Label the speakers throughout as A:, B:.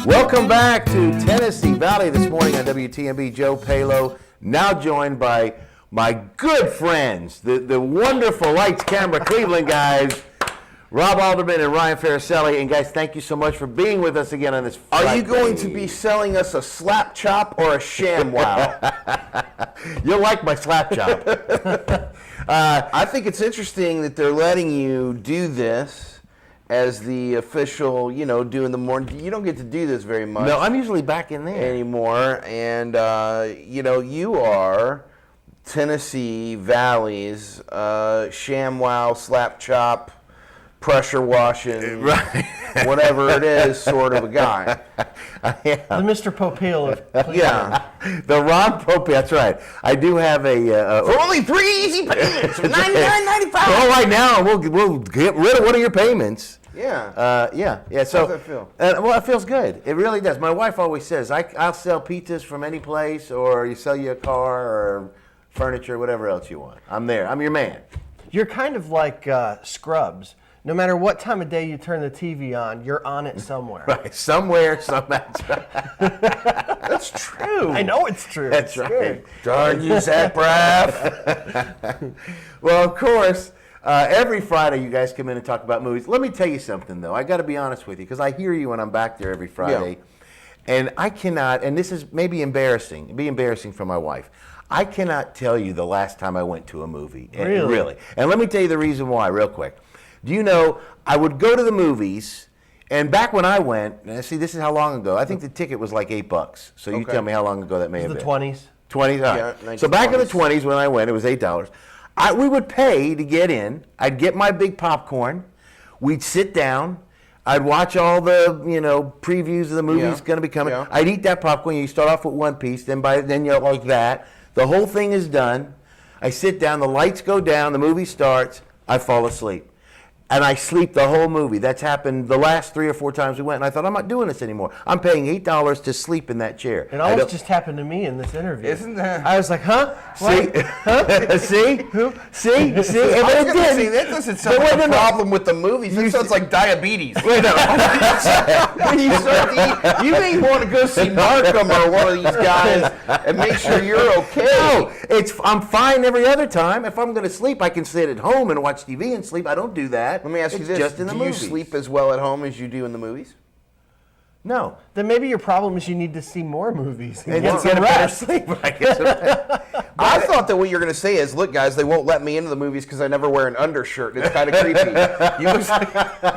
A: Welcome back to Tennessee Valley this morning on WTMB. Joe Palo, now joined by my good friends, the wonderful Lights Camera Cleveland guys, Rob Alderman and Ryan Faricelli. And guys, thank you so much for being with us again on this Friday.
B: Are you going to be selling us a slap chop or a sham wow?
A: You'll like my slap chop.
B: I think it's interesting that they're letting you do this as the official, doing the morning. You don't get to do this very much.
A: No, I'm usually back in there
B: anymore. And, you are Tennessee Valley's sham wow, slap chop, pressure washing,
A: right.
B: Whatever it is, sort of a guy.
C: The Mr. Popeil of Cleveland.
B: Yeah.
A: The Ron Pope, that's right. I do have
B: For only 3 easy payments, $99.95.
A: Well, right now we'll get rid of one of your payments.
B: Yeah.
A: Yeah. So,
B: how does that feel?
A: Well, it feels good. It really does. My wife always says, I'll sell pizzas from any place, or you sell you a car or furniture, whatever else you want. I'm there. I'm your man.
C: You're kind of like Scrubs. No matter what time of day you turn the TV on, you're on it somewhere.
A: Right. Somewhere, somehow.
B: That's true.
C: I know it's true.
A: That's
C: It's
A: right.
C: good.
B: Darn you, Zach Braff.
A: Well, of course, every Friday you guys come in and talk about movies. Let me tell you something, though. I got to be honest with you, because I hear you when I'm back there every Friday. Yeah. And I cannot, and this is maybe embarrassing, it'd be embarrassing for my wife. I cannot tell you the last time I went to a movie. Really. And let me tell you the reason why, real quick. Do you know, I would go to the movies, and back when I went, and see, this is how long ago. I think the ticket was like $8. So you tell me how long ago that may have been.
C: The 20s.
A: 20s? All right. So back in the 20s when I went, it was $8. We would pay to get in. I'd get my big popcorn. We'd sit down. I'd watch all the, previews of the movies going to be coming.
B: Yeah.
A: I'd eat that popcorn. You start off with one piece, then you're like that. The whole thing is done. I sit down, the lights go down, the movie starts, I fall asleep. And I sleep the whole movie. That's happened the last 3 or 4 times we went, and I thought, I'm not doing this anymore. I'm paying $8 to sleep in that chair.
C: It almost just happened to me in this interview.
B: Isn't that?
C: I was like, huh?
A: See? Huh? See?
C: Who?
A: See?
B: I was going to say, that doesn't sound like a problem with the movies. That sounds like diabetes.
A: Wait, no.
B: When you start to eat, you may want to go see Markham or one of these guys and make sure you're okay.
A: No, I'm fine every other time. If I'm going to sleep, I can sit at home and watch TV and sleep. I don't do that.
B: Let me ask you this.
A: Just in the
B: do
A: movies.
B: You sleep as well at home as you do in the movies?
A: No.
C: Then maybe your problem is you need to see more movies
A: And
C: get
A: get
C: some
A: a better
C: rest.
A: sleep, I guess.
B: I thought that what you're going to say is, look, guys, they won't let me into the movies because I never wear an undershirt. It's kind of creepy. You look like,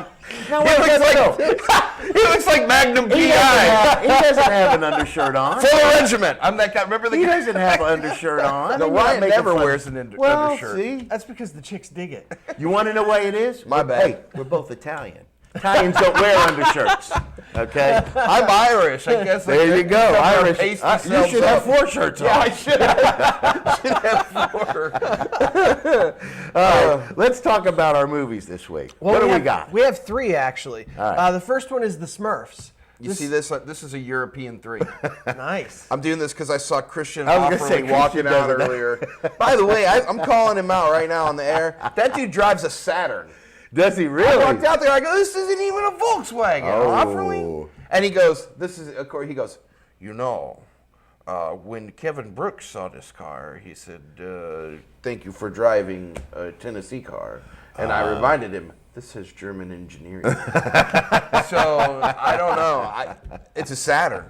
B: he looks like Magnum PI.
A: He doesn't have an undershirt on.
B: Full regiment. I'm that guy. Remember the
A: He
B: guy?
A: doesn't have an undershirt on.
B: No, Ryan never wears an undershirt.
A: See?
C: That's because the chicks dig it.
A: You want to know why it is?
B: My bad.
A: Hey, we're both Italian. Italians don't wear undershirts. Okay?
B: I'm Irish. I guess.
A: There you go. Irish.
B: Paste
A: You should have 4 shirts on.
B: Yeah, I should have 4.
A: All right, let's talk about our movies this week.
C: Well,
A: What do we got?
C: We have 3, actually.
A: All right.
C: The first one is the Smurfs.
B: You see this? This is a European 3.
C: Nice.
B: I'm doing this because I saw Christian
A: I was gonna say,
B: Offerly walking
A: Christian
B: out
A: does that.
B: earlier. By the way, I'm calling him out right now on the air. That dude drives a Saturn.
A: Does he
B: I
A: really?
B: walked out there. I go, this isn't even a Volkswagen.
A: Oh.
B: Offerly? And he goes, he goes, when Kevin Brooks saw this car, he said, thank you for driving a Tennessee car. And I reminded him, this has German engineering. So, I don't know. It's a Saturn.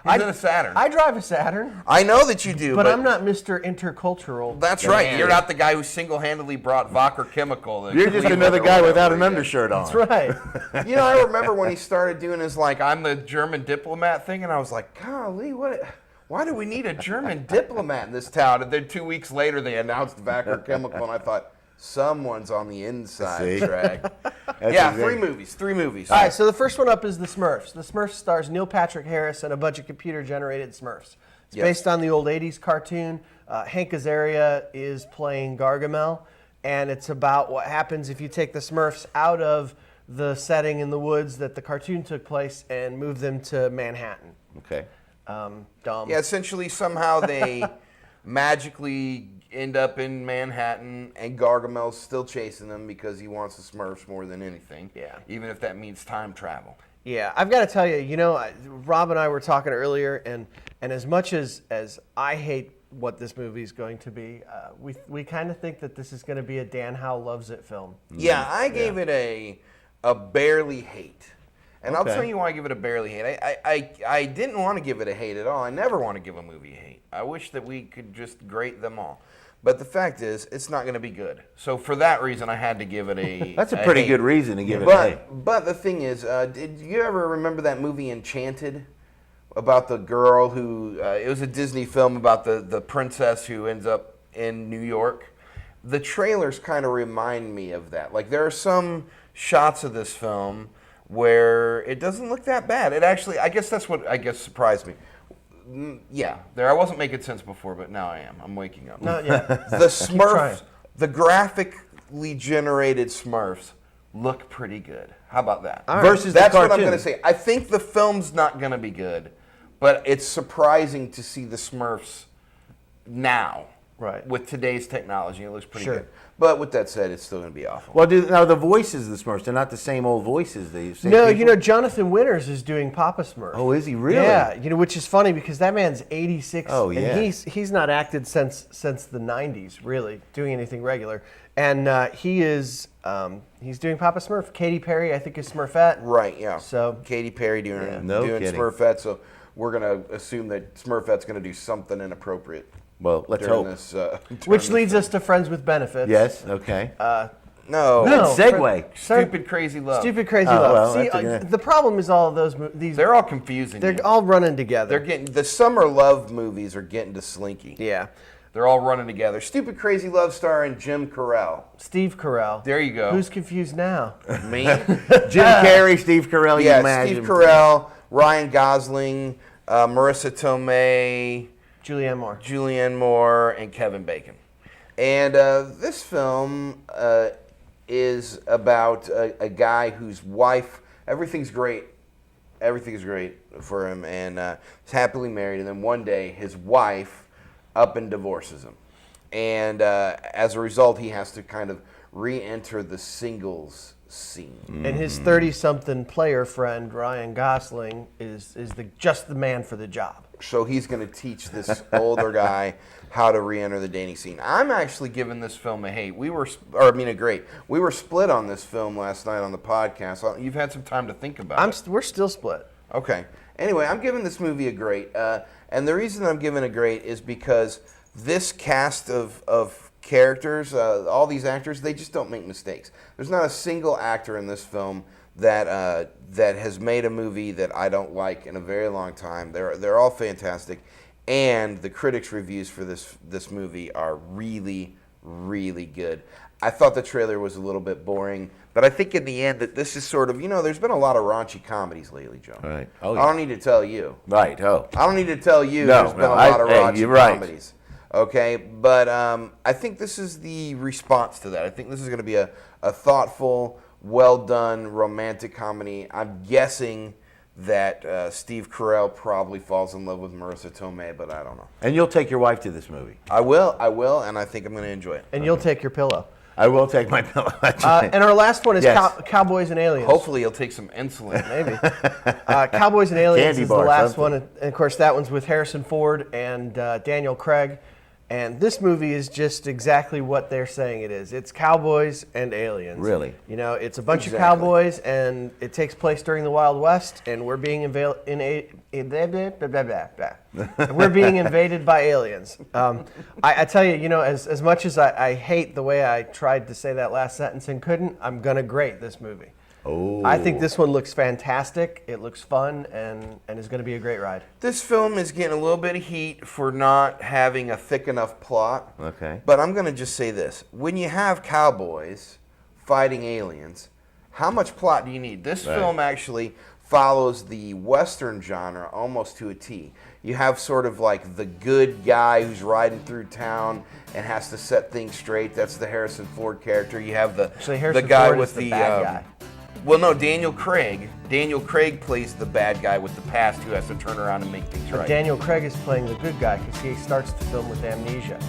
B: He's in a Saturn.
C: I drive a Saturn,
B: I know that you do,
C: but I'm not Mr. Intercultural.
B: That's right. You're not the guy who single-handedly brought Vocker Chemical.
A: You're just another guy without an undershirt on.
C: That's right.
B: I remember when he started doing his, I'm the German diplomat thing, and I was like, golly, why do we need a German diplomat in this town? And then 2 weeks later, they announced Vocker Chemical, and I thought, someone's on the inside track. Yeah, 3 movies.
C: All right, so the first one up is The Smurfs. The Smurfs stars Neil Patrick Harris and a bunch of computer-generated Smurfs. It's based on the old 80s cartoon. Hank Azaria is playing Gargamel, and it's about what happens if you take the Smurfs out of the setting in the woods that the cartoon took place and move them to Manhattan.
A: Okay.
C: Dumb.
B: Yeah, essentially somehow they magically end up in Manhattan, and Gargamel's still chasing them because he wants the Smurfs more than anything.
C: Yeah.
B: Even if that means time travel.
C: Yeah, I've got to tell you, Rob and I were talking earlier, and as much as I hate what this movie is going to be, we kind of think that this is going to be a Dan Howe loves it film.
B: Yeah, I gave it a barely hate. And I'll
A: Okay.
B: tell you why I give it a barely hate. I didn't want to give it a hate at all. I never want to give a movie a hate. I wish that we could just grade them all. But the fact is, it's not going to be good. So for that reason, I had to give it a
A: That's a pretty
B: hate.
A: good reason to give it a hate.
B: But the thing is, did you ever remember that movie Enchanted? About the girl who, it was a Disney film about the princess who ends up in New York. The trailers kind of remind me of that. Like, there are some shots of this film where it doesn't look that bad. It actually, I guess that's what surprised me. Yeah, I wasn't making sense before, but now I am. I'm waking up.
C: No, yeah.
B: The Smurfs, the graphically generated Smurfs look pretty good. How about that?
A: Versus
B: That's
A: the
B: what I'm
A: cartoon.
B: going to say. I think the film's not going to be good, but it's surprising to see the Smurfs now.
C: Right.
B: With today's technology, it looks pretty
C: Sure.
B: good. But with that said, it's still going to be awful.
A: Well, now the voices of the Smurfs, they're not the same old voices. The same
C: No,
A: people?
C: Jonathan Winters is doing Papa Smurf.
A: Oh, is he really?
C: Yeah, which is funny because that man's 86.
A: Oh, yeah.
C: And he's not acted since the 90s, really, doing anything regular. And he's doing Papa Smurf. Katy Perry, I think, is Smurfette.
B: Right, yeah.
C: So
B: Katy Perry doing
A: No kidding.
B: Smurfette, so we're going to assume that Smurfette's going to do something inappropriate.
A: Well, let's
B: during
A: hope.
B: this,
C: which leads us to Friends with Benefits.
A: Yes. Okay.
B: No.
C: No.
A: Segue.
B: Stupid Crazy Love.
C: Stupid Crazy
A: Oh,
C: Love.
A: well,
C: See,
A: that's a-
C: the problem is all of those these
B: They're all confusing.
C: they're
B: you.
C: all running together.
B: They're getting the summer love movies are getting to Slinky.
C: Yeah.
B: They're all running together. Stupid Crazy Love starring Jim Carell.
C: Steve Carell.
B: There you go.
C: Who's confused now?
B: Me?
A: Jim Carrey, Steve Carell. You
B: Yeah,
A: imagine?
B: Steve Carell, Ryan Gosling, Marissa Tomei,
C: Julianne Moore.
B: Moore, and Kevin Bacon. And this film is about a guy whose wife, everything's great for him, and he's happily married, and then one day his wife up and divorces him. And as a result, he has to kind of re-enter the singles scene.
C: And his 30-something player friend Ryan Gosling is just the man for the job.
B: So he's going to teach this older guy how to re-enter the dating scene. I'm actually giving this film a hate. A great. We were split on this film last night on the podcast. You've had some time to think about it.
C: We're still split.
B: Okay. Anyway, I'm giving this movie a great. And the reason I'm giving a great is because this cast of characters, all these actors, they just don't make mistakes. There's not a single actor in this film that has made a movie that I don't like in a very long time. They're all fantastic, and the critics' reviews for this movie are really, really good. I thought the trailer was a little bit boring, but I think in the end that this is sort of, there's been a lot of raunchy comedies lately, Joe.
A: Right. Oh,
B: I don't need to tell you.
A: Right. Oh.
B: I don't need to tell you
A: No,
B: there's been
A: no,
B: a lot of
A: hey,
B: raunchy
A: you're right.
B: comedies. Okay, but I think this is the response to that. I think this is going to be a thoughtful, well-done romantic comedy. I'm guessing that Steve Carell probably falls in love with Marissa Tomei, but I don't know.
A: And you'll take your wife to this movie.
B: I will, and I think I'm going to enjoy it.
C: And you'll take your pillow.
A: I will take my pillow.
C: And our last one is
A: Yes.
C: Cowboys and Aliens.
B: Hopefully he'll take some insulin.
C: Maybe. Cowboys and Aliens
A: Candy
C: is the
A: bar,
C: last
A: something.
C: one. And of course, that one's with Harrison Ford and Daniel Craig. And this movie is just exactly what they're saying it is. It's cowboys and aliens.
A: Really?
C: It's a bunch of
B: Exactly.
C: cowboys, and it takes place during the Wild West, and we're being we're being invaded by aliens. I tell you, as much as I hate the way I tried to say that last sentence and couldn't, I'm gonna grade this movie.
A: Oh.
C: I think this one looks fantastic. It looks fun, and is going to be a great ride.
B: This film is getting a little bit of heat for not having a thick enough plot.
A: Okay.
B: But I'm going to just say this. When you have cowboys fighting aliens, how much plot do you need? This
A: Right.
B: film actually follows the Western genre almost to a T. You have sort of like the good guy who's riding through town and has to set things straight. That's the Harrison Ford character. You have the
C: Harrison
B: guy
C: Ford
B: with
C: is the bad guy.
B: Well, no, Daniel Craig. Daniel Craig plays the bad guy with the past who has to turn around and make things
C: But
B: right.
C: Daniel Craig is playing the good guy because he starts the film with amnesia.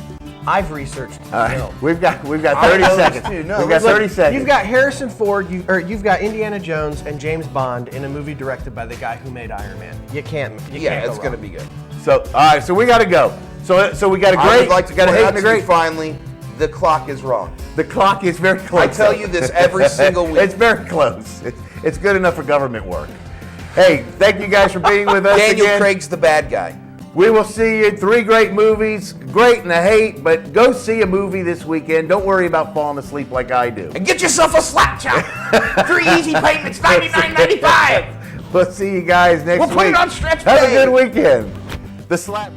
C: I've researched the
A: All right,
C: film.
A: we've got 30
B: I know this
A: seconds.
B: too. No,
A: We've got
B: look,
A: 30 seconds.
C: You've got Harrison Ford, you've got Indiana Jones and James Bond in a movie directed by the guy who made Iron Man. You can't
B: Yeah,
C: go
B: it's going to
C: wrong.
B: be good.
A: So, all right, so we got to go. So we got a
B: I
A: great,
B: would like to
A: got a
B: point
A: hate
B: out
A: and a
B: to you
A: great.
B: finally, the clock is wrong.
A: The clock is very close.
B: I tell you this every single week.
A: It's very close. It's good enough for government work. Hey, thank you guys for being with us
B: Daniel
A: again.
B: Craig's the bad guy.
A: We will see you in 3 great movies, great and a hate, but go see a movie this weekend. Don't worry about falling asleep like I do.
B: And get yourself a slap chop. 3 easy payments, $99.95.
A: We'll see you guys next
B: We'll
A: week.
B: put it on stretch
A: Have
B: pay.
A: a good weekend. The slap.